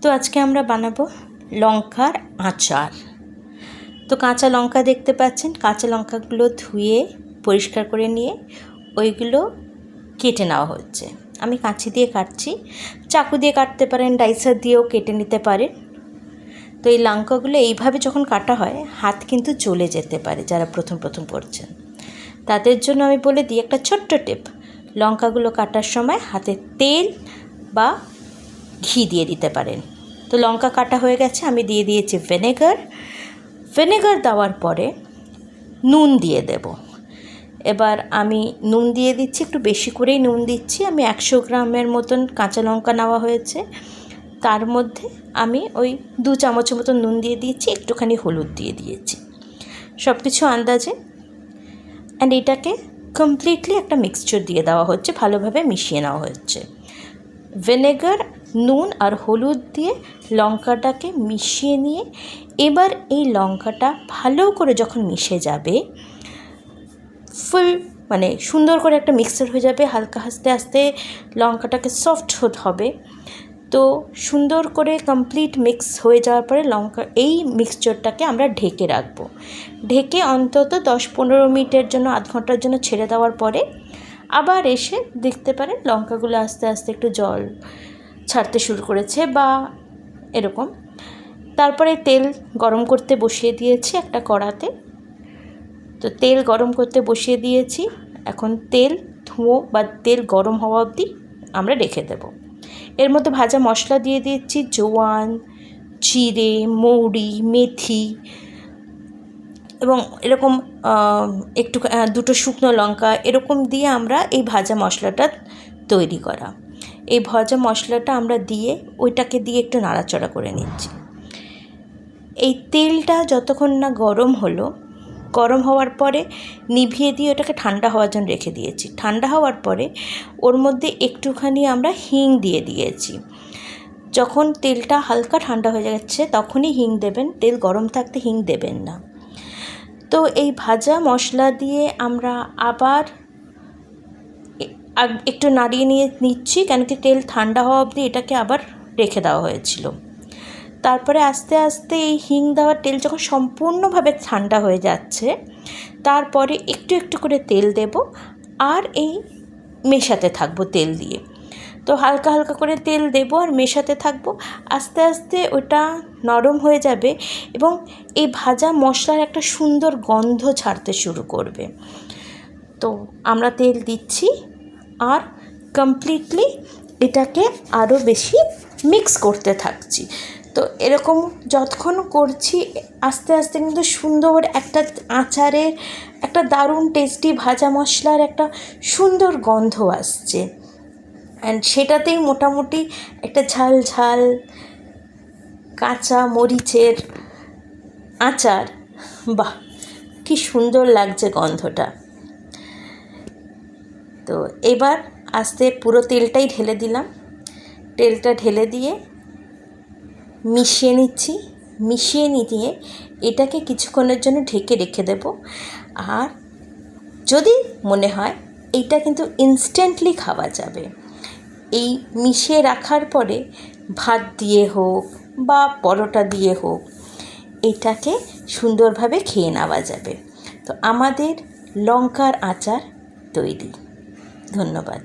তো আজকে আমরা বানাবো লঙ্কার আচার। তো কাঁচা লঙ্কা দেখতে পাচ্ছেন, কাঁচা লঙ্কাগুলো ধুয়ে পরিষ্কার করে নিয়ে ওইগুলো কেটে নেওয়া হচ্ছে। আমি কাঁচি দিয়ে কাটছি, চাকু দিয়ে কাটতে পারেন, ডাইসার দিয়েও কেটে নিতে পারেন। তো এই লঙ্কাগুলো এইভাবে যখন কাটা হয় হাত কিন্তু চলে যেতে পারে, যারা প্রথম প্রথম করছেন তাদের জন্য আমি বলে দিই একটা ছোট্ট টিপ। লঙ্কাগুলো কাটার সময় হাতে তেল বা ঘি দিয়ে দিতে পারেন। তো লঙ্কা কাটা হয়ে গেছে, আমি দিয়ে দিয়েছি ভিনেগার দেওয়ার পরে নুন দিয়ে দেব। এবার আমি নুন দিয়ে দিচ্ছি, একটু বেশি করেই নুন দিচ্ছি। আমি 100 গ্রামের মতন কাঁচা লঙ্কা নেওয়া হয়েছে, তার মধ্যে আমি ওই 2 চামচের মতন নুন দিয়ে দিয়েছি, একটুখানি হলুদ দিয়ে দিয়েছি, সব কিছু আন্দাজে। অ্যান্ড এটাকে কমপ্লিটলি একটা মিক্সচার দিয়ে দেওয়া হচ্ছে, ভালোভাবে মিশিয়ে নেওয়া হচ্ছে। ভিনেগার, নুন আর হলুদ দিয়ে লঙ্কাটাকে মিশিয়ে নিয়ে এবার এই লঙ্কাটা ভালো করে যখন মিশে যাবে, ফুল সুন্দর করে একটা মিক্সচার হয়ে যাবে, হালকা আস্তে আস্তে লঙ্কাটাকে সফট হতে হবে। তো সুন্দর করে কমপ্লিট মিক্স হয়ে যাওয়ার পরে এই মিক্সচারটাকে আমরা ঢেকে রাখবো। ঢেকে অন্তত 10-15 মিনিটের জন্য, আধ ঘন্টার জন্য ছেড়ে দেওয়ার পরে আবার এসে দেখতে পারেন লঙ্কাগুলো আস্তে আস্তে একটু জল ছাড়তে শুরু করেছে বা এরকম। তারপরে তেল গরম করতে বসিয়ে দিয়েছি একটা কড়াতে। তো তেল গরম করতে বসিয়ে দিয়েছি, এখন তেল গরম হওয়া অবধি আমরা রেখে দেব। এর মধ্যে ভাজা মশলা দিয়ে দিচ্ছি, জোয়ান, জিরে, মৌরি, মেথি এবং এরকম একটু 2টো শুকনো লঙ্কা, এরকম দিয়ে আমরা এই ভাজা মশলাটা তৈরি করা। এই ভাজা মশলাটা আমরা দিয়ে ওইটাকে দিয়ে একটু নাড়াচাড়া করে নিচ্ছি। এই তেলটা যতক্ষণ না গরম হলো, গরম হওয়ার পরে নিভিয়ে দিয়ে ওটাকে ঠান্ডা হওয়ার জন্য রেখে দিয়েছি। ঠান্ডা হওয়ার পরে ওর মধ্যে একটুখানি আমরা হিং দিয়ে দিয়েছি। যখন তেলটা হালকা ঠান্ডা হয়ে যাচ্ছে তখনই হিং দেবেন, তেল গরম থাকতে হিং দেবেন না। তো এই ভাজা মশলা দিয়ে আমরা আবার একটু নাড়িয়ে নিচ্ছি, কেন কি তেল ঠান্ডা হওয়া অবধি এটাকে আবার রেখে দেওয়া হয়েছিল। তারপরে আস্তে আস্তে এই হিং দেওয়ার তেল যখন সম্পূর্ণভাবে ঠান্ডা হয়ে যাচ্ছে, তারপরে একটু একটু করে তেল দেব আর এই মেশাতে থাকবো তেল দিয়ে। তো হালকা হালকা করে তেল দেব আর মেশাতে থাকবো। আস্তে আস্তে ওটা নরম হয়ে যাবে এবং এই ভাজা মশলার একটা সুন্দর গন্ধ ছাড়তে শুরু করবে। তো আমরা তেল দিচ্ছি আর কমপ্লিটলি এটাকে আরও বেশি মিক্স করতে থাকছি। তো এরকম যতক্ষণ করছি আস্তে আস্তে কিন্তু সুন্দর একটা আচারের একটা দারুণ টেস্টি ভাজা মশলার একটা সুন্দর গন্ধ আসছে। অ্যান্ড সেটাতেই মোটামুটি একটা ঝাল ঝাল কাঁচা মরিচের আচার, বাহ কি সুন্দর লাগছে গন্ধটা। তো এবার আস্তে পুরো তেলটাই ঢেলে দিলাম। তেলটা ঢেলে দিয়ে মিশিয়ে নিচ্ছি। মিশিয়ে নিয়ে এটাকে কিছুক্ষণের জন্য ঢেকে রেখে দেব। আর যদি মনে হয় এইটা কিন্তু ইনস্ট্যান্টলি খাওয়া যাবে। এই মিশিয়ে রাখার পরে ভাত দিয়ে হোক বা পরোটা দিয়ে হোক এটাকে সুন্দরভাবে খেয়ে নেওয়া যাবে। তো আমাদের লঙ্কার আচার তৈরি। ধন্যবাদ।